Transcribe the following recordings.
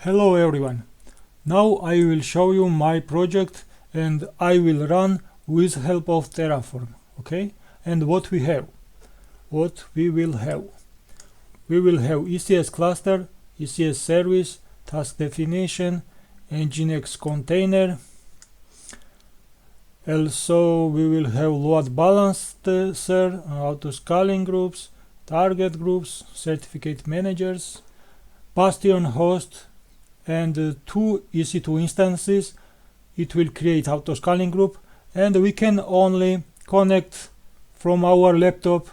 Hello everyone. Now I will show you my project and I will run with help of Terraform. Okay? And what we have. What we will have. We will have ECS Cluster, ECS Service, Task Definition, Nginx Container. Also we will have load balancer, auto-scaling groups, target groups, certificate managers, Bastion host, and two EC2 instances. It will create auto-scaling group, and we can only connect from our laptop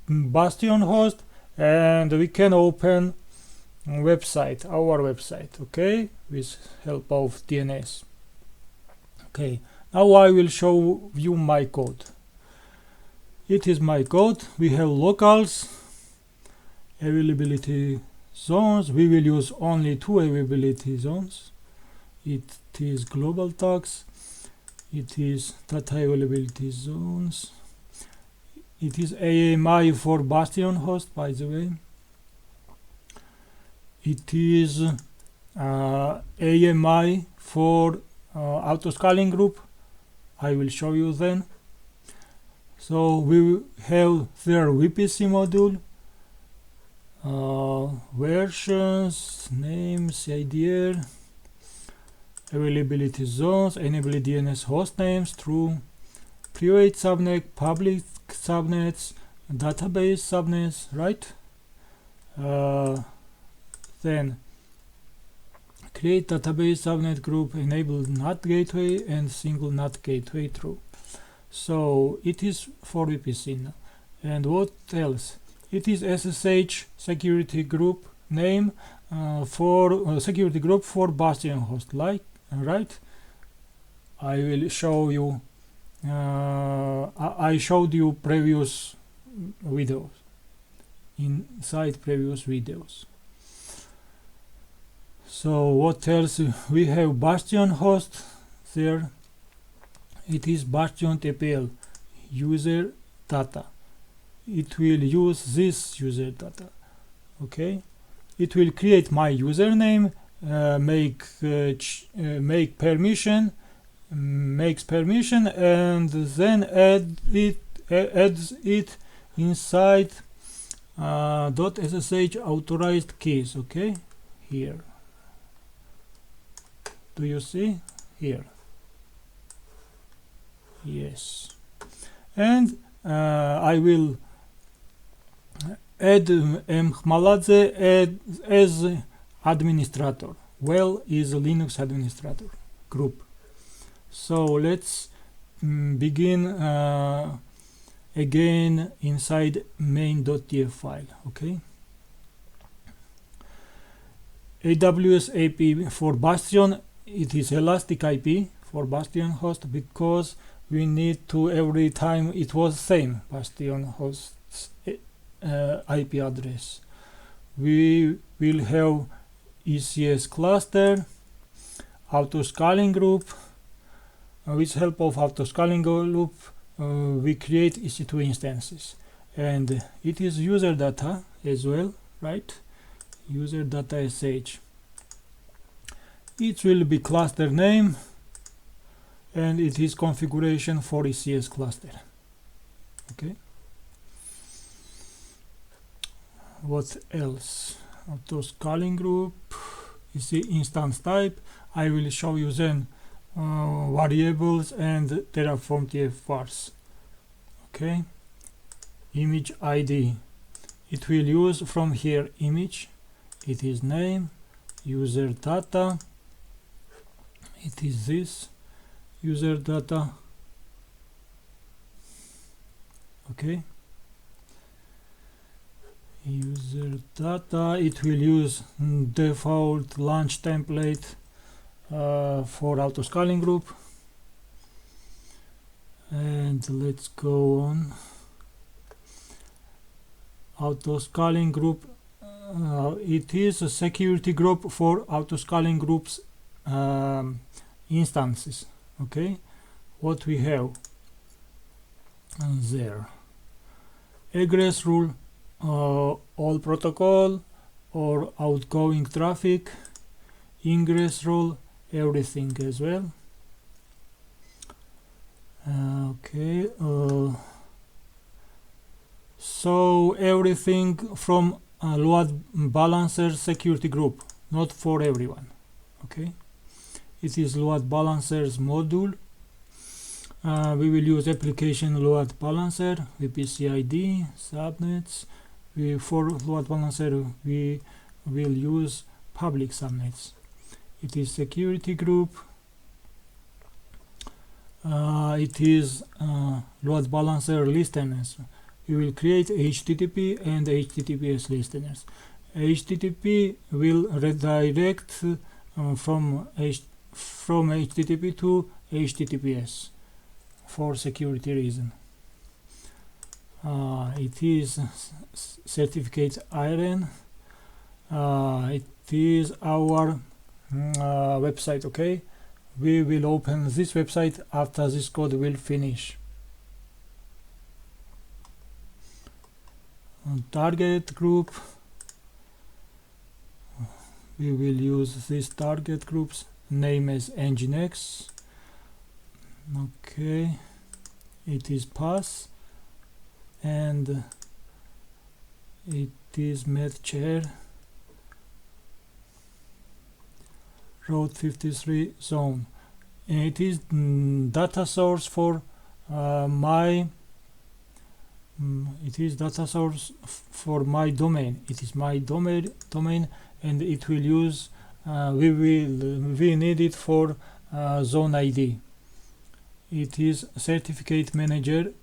Bastion host, and we can open our website, okay, with help of DNS. Okay, now I will show you my code. It is my code. We have locals, availability zones. We will use only two availability zones. It is global tags. It is data availability zones. It is AMI for Bastion host, by the way. It is AMI for auto-scaling group. I will show you then. So we have their VPC module, versions, names, IDR, availability zones, enable DNS host names, true, private subnet, public subnets, database subnets, right? Then create database subnet group, enable NAT gateway and single NAT gateway, true. So it is for VPC now. And what else? It is SSH security group name for security group for Bastion host, like, right? I will show you. I showed you previous videos, inside previous videos. So what else? We have Bastion host there. It is Bastion TPL user data. It will use this user data. Okay, it will create my username, make permission, makes permission, and then adds it inside .ssh authorized keys. Okay, here. Do you see here? Yes. And I will add Khmaladze as administrator. Well, is a Linux administrator group. So let's begin again inside main.tf file. Okay. AWS AP for Bastion. It is elastic IP for Bastion host because we need to every time it was same Bastion host's IP address. We will have ECS cluster, auto-scaling group. With help of auto-scaling group, we create EC2 instances, and it is user data as well, right? User data sh. It will be cluster name, and it is configuration for ECS cluster. Okay. What else? Auto-scaling group is the instance type. I will show you then variables and Terraform TF vars. Okay. Image ID. It will use from here image. It is name, user data. It is this user data. Okay. User data. It will use default launch template for auto-scaling group. And let's go on. Auto-scaling group. It is a security group for auto-scaling groups instances. Okay, what we have there? Egress rule, all protocol or outgoing traffic. ingress role, everything as well. Okay, so everything from load balancer security group, not for everyone. Okay, it is load balancers module. We will use application load balancer, VPC ID, subnets. For load balancer we will use public subnets. It is security group. It is load balancer listeners. We will create HTTP and HTTPS listeners. HTTP will redirect from HTTP to HTTPS for security reason. It is certificate IRN. It is our website. Okay, we will open this website after this code will finish. Target group, we will use this target groups name as Nginx. Okay, it is pass and it is med chair route 53 zone. It is data source for my domain. It is my domain and it will use we need it for zone ID. It is certificate manager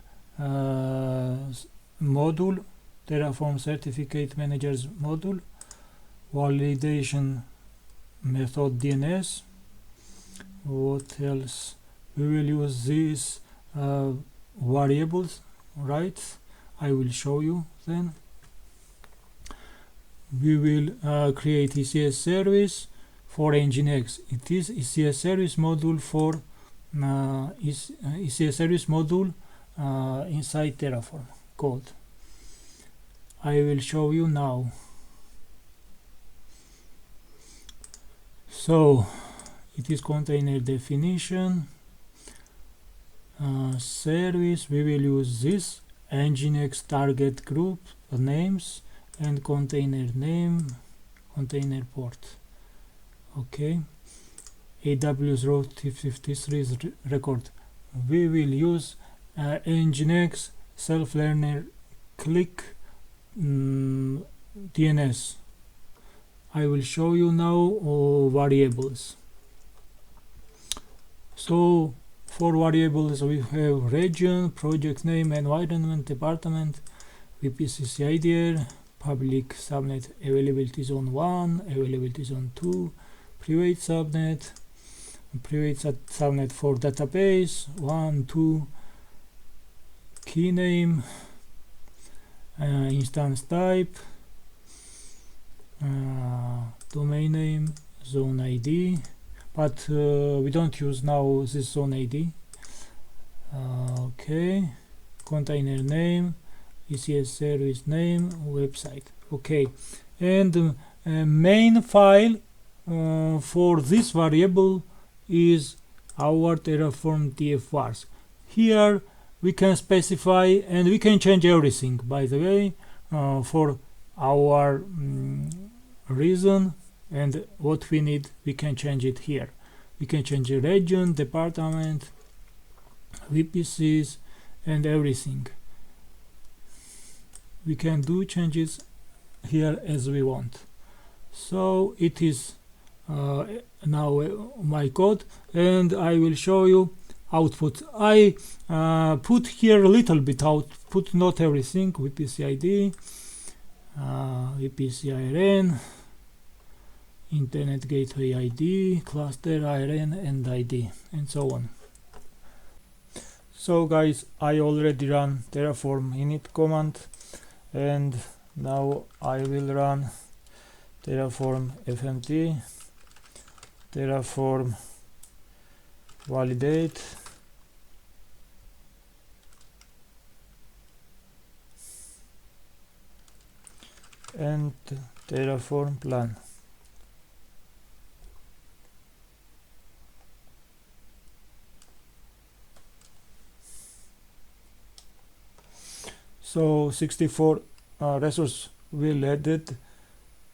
module, Terraform certificate managers module, validation method DNS. What else? We will use these variables, right? I will show you then. We will create ECS service for Nginx. It is ECS service module for ECS service module inside Terraform code. I will show you now. So it is container definition, service. We will use this Nginx target group names and container name, container port. Okay, AWS route 53 record. We will use Nginx self-learner click DNS. I will show you now variables. So for variables we have region, project name, environment, department, VPC IDR, public subnet availability zone 1, availability zone 2, private subnet for database 1, 2, key name, instance type, domain name, zone ID, but we don't use now this zone ID. Okay, container name, ECS service name, website. Okay, and main file for this variable is our Terraform TF-vars. Here we can specify and we can change everything, by the way, for our reason and what we need. We can change it here. We can change the region, department, VPCs and everything. We can do changes here as we want. So it is now my code, and I will show you output. I put here a little bit output, not everything. VPC ID, VPC IRN, Internet Gateway ID, Cluster IRN and ID, and so on. So guys, I already run Terraform init command, and now I will run Terraform fmt, Terraform validate, and Terraform plan. So 64 resource will added,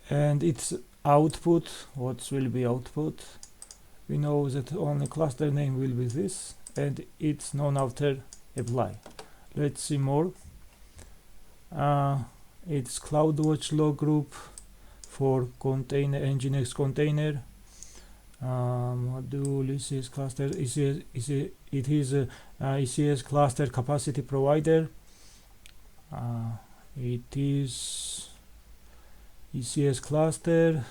and its output, what will be output? We know that only cluster name will be this, and it's known after apply. Let's see more. It's CloudWatch log group for container Nginx container module ECS cluster. It is a ECS cluster capacity provider. It is ECS cluster,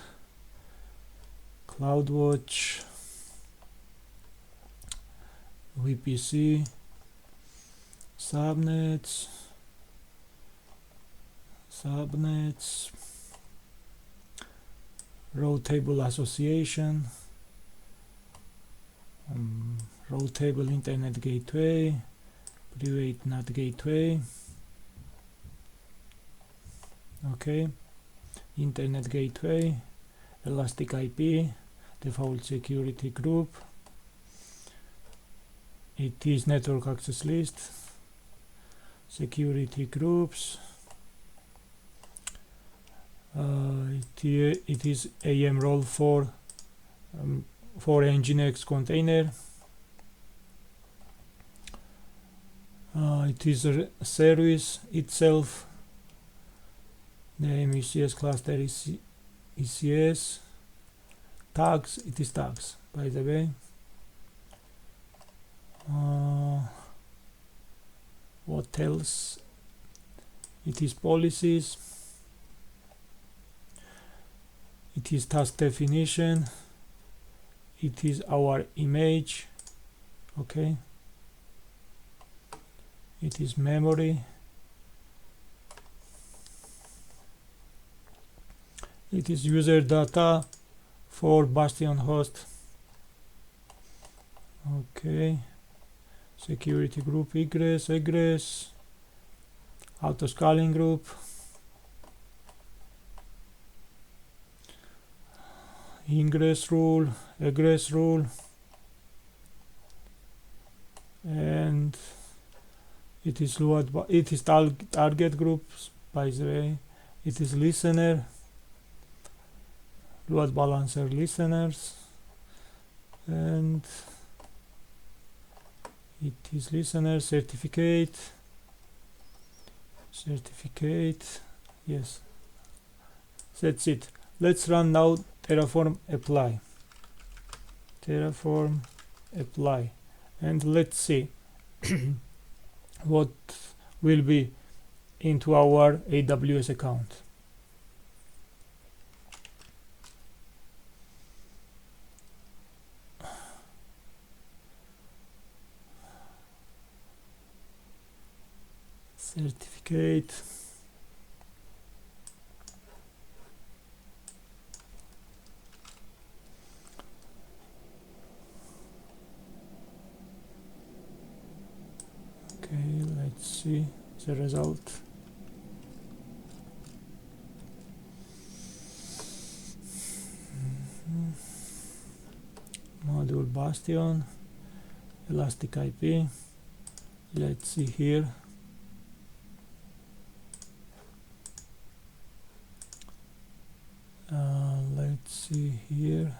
CloudWatch, VPC, subnets, row table association, row table internet gateway, private NAT gateway. Okay, internet gateway, elastic IP, default security group. It is network access list, security groups. It is AM role for Nginx container. It is a service itself. Name ECS cluster is ECS. Tags, it is tags, by the way. What else? It is policies. It is task definition. It is our image. Okay. It is memory. It is user data for Bastion host. Okay. Security group, egress, auto scaling group, ingress rule, egress rule, and it is target groups, by the way. It is listener, load balancer listeners, and it is listener certificate, yes, that's it. Let's run now Terraform apply, and let's see what will be into our AWS account. Certificate, okay, let's see the result. Module Bastion, elastic IP. Let's see here. Let's see here.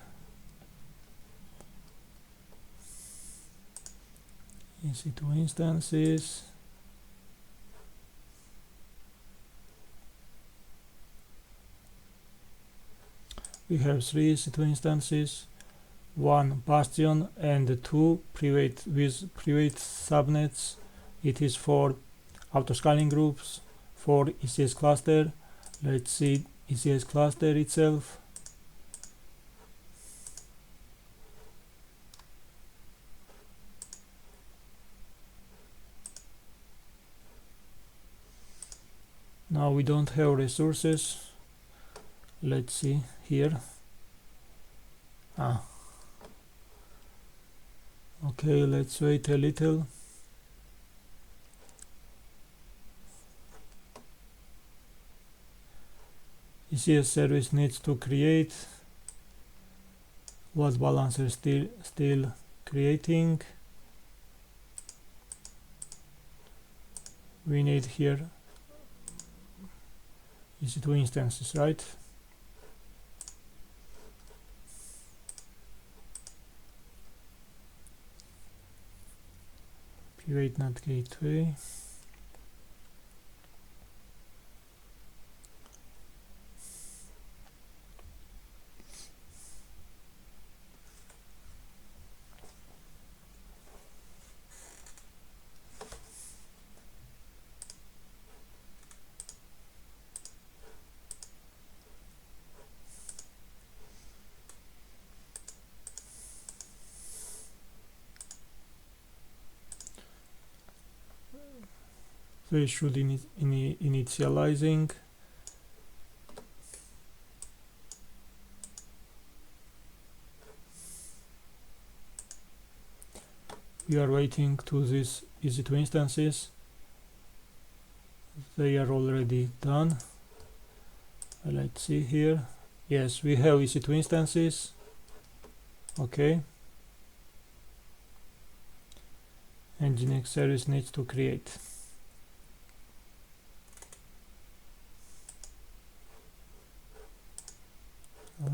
EC2 instances. We have 3 EC2 instances, 1 Bastion and 2 private with private subnets. It is for auto-scaling groups for ECS cluster. Let's see ECS cluster itself. Now we don't have resources. Let's see here. Okay, let's wait a little. ECS service needs to create. Load balancer still creating. We need here EC2 instances, right? Private NAT gateway. They should initializing. We are waiting to these EC2 instances. They are already done. Let's see here. Yes, we have EC2 instances. Okay. And Nginx service needs to create.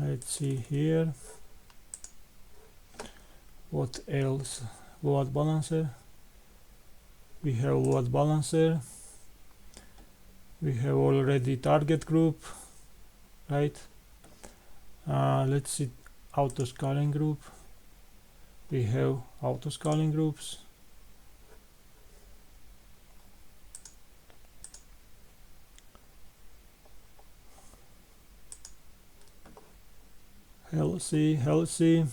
Let's see here. What else? Load balancer. We have load balancer. We have already target group, right? Let's see auto scaling group. We have auto scaling groups. Healthy.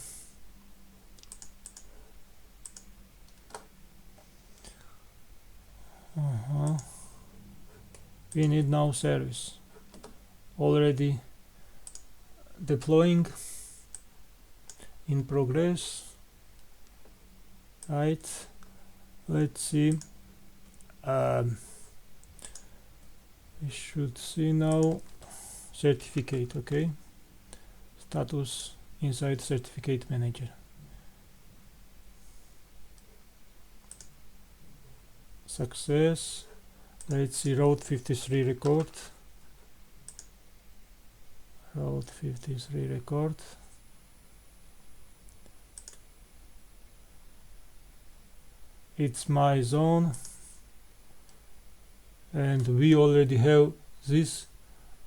We need now service. Already deploying, in progress, right? Let's see. We should see now certificate. Okay, status inside certificate manager. Success. Let's see route 53 record. Route 53 record. It's my zone, and we already have this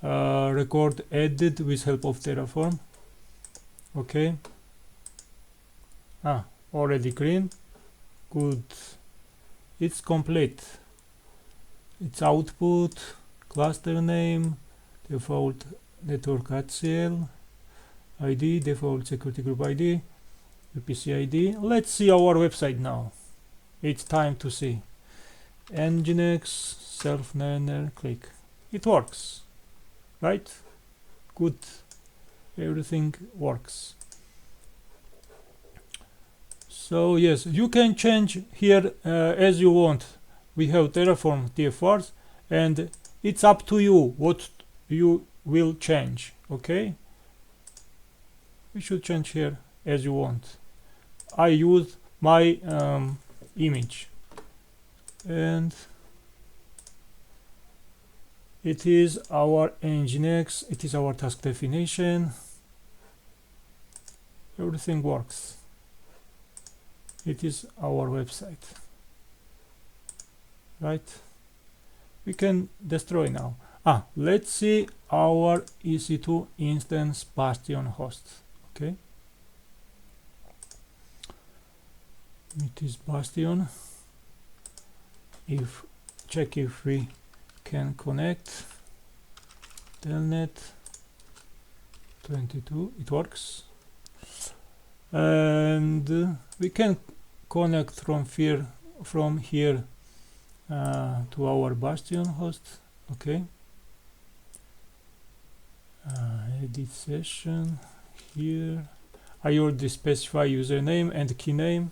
record added with help of Terraform. Okay. Already green. Good. It's complete. Its output, cluster name, default network HCL ID, default security group ID, VPC ID. Let's see our website now. It's time to see. Nginx, self-nanner, click. It works, right? Good. Everything works. So yes, you can change here as you want. We have Terraform TFRs, and it's up to you what you will change. Okay, we should change here as you want. I use my image, and it is our Nginx, it is our task definition. Everything works. It is our website, right? We can destroy now. Let's see our EC2 instance Bastion host. Okay, it is Bastion. Check if we can connect. Telnet 22, it works, and we can connect from here to our Bastion host. Okay, edit session here. I already specify username and key name.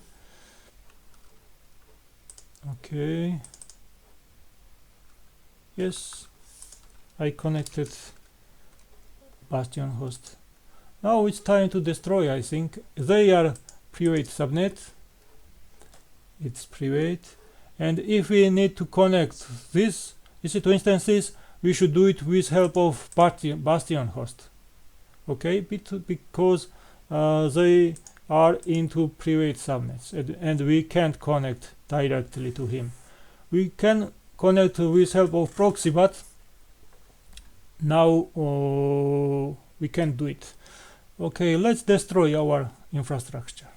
Okay, yes, I connected Bastion host. Now it's time to destroy. I think they are private subnet. It's private, and if we need to connect these EC2 instances, we should do it with help of Bastion host. Okay, because they are into private subnets, and we can't connect directly to him. We can connect with help of proxy, but now we can't do it. Okay, let's destroy our infrastructure.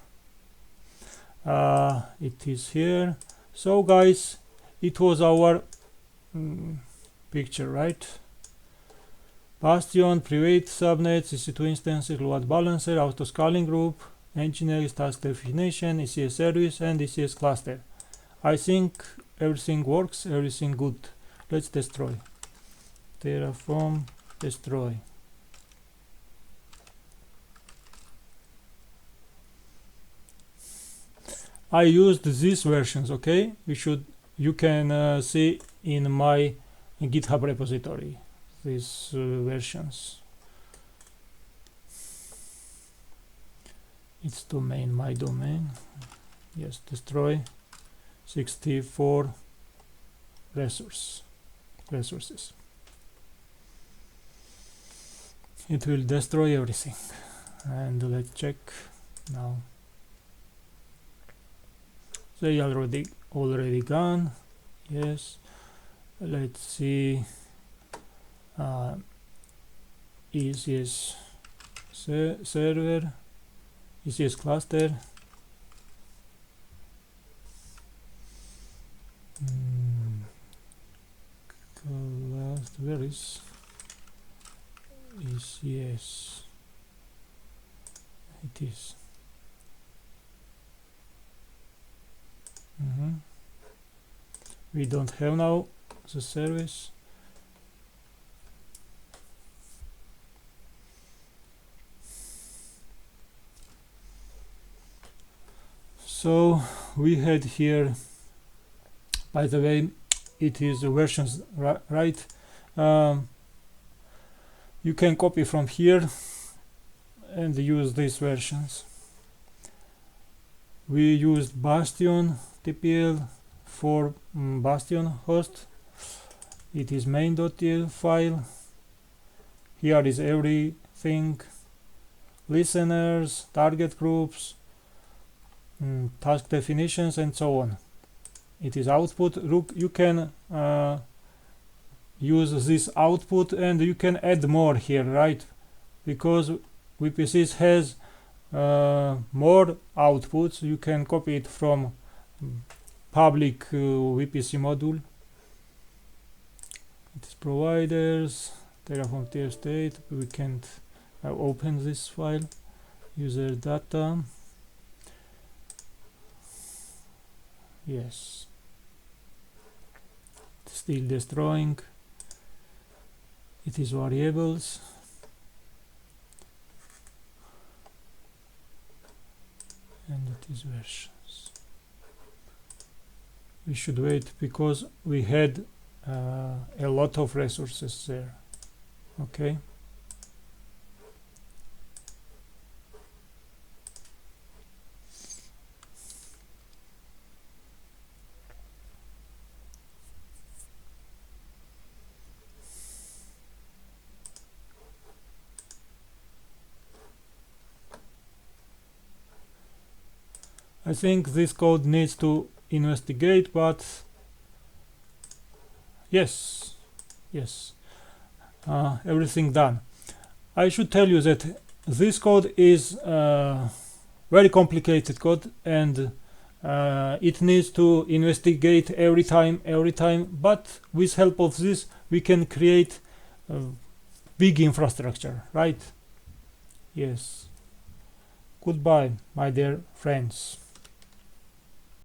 It is here. So guys, it was our picture, right? Bastion, private subnets, EC2 instances, load balancer, auto scaling group, engineering, task definition, ECS service, and ECS cluster. I think everything works, everything good. Let's destroy. Terraform, destroy. I used these versions. Okay, you can see in my GitHub repository these versions. It's domain, my domain. Yes, destroy 64 resources. It will destroy everything. And let's check now. They already gone. Yes. Let's see. ECS server, ECS cluster. Where is ECS? It is. We don't have now the service. So we had here, by the way, it is versions, right? You can copy from here and use these versions. We used Bastion TPL for Bastion host. It is main.tl file. Here is everything: listeners, target groups, task definitions, and so on. It is output. You can use this output, and you can add more here, right? Because VPCs has more outputs. You can copy it from public VPC module. It is providers, Terraform tier state. We can't open this file. User data. Yes. Still destroying. It is variables. And it is versions. We should wait because we had a lot of resources there. Okay. I think this code needs to investigate, but yes, everything done. I should tell you that this code is very complicated code, and it needs to investigate every time, but with help of this we can create a big infrastructure, right? Yes. Goodbye, my dear friends.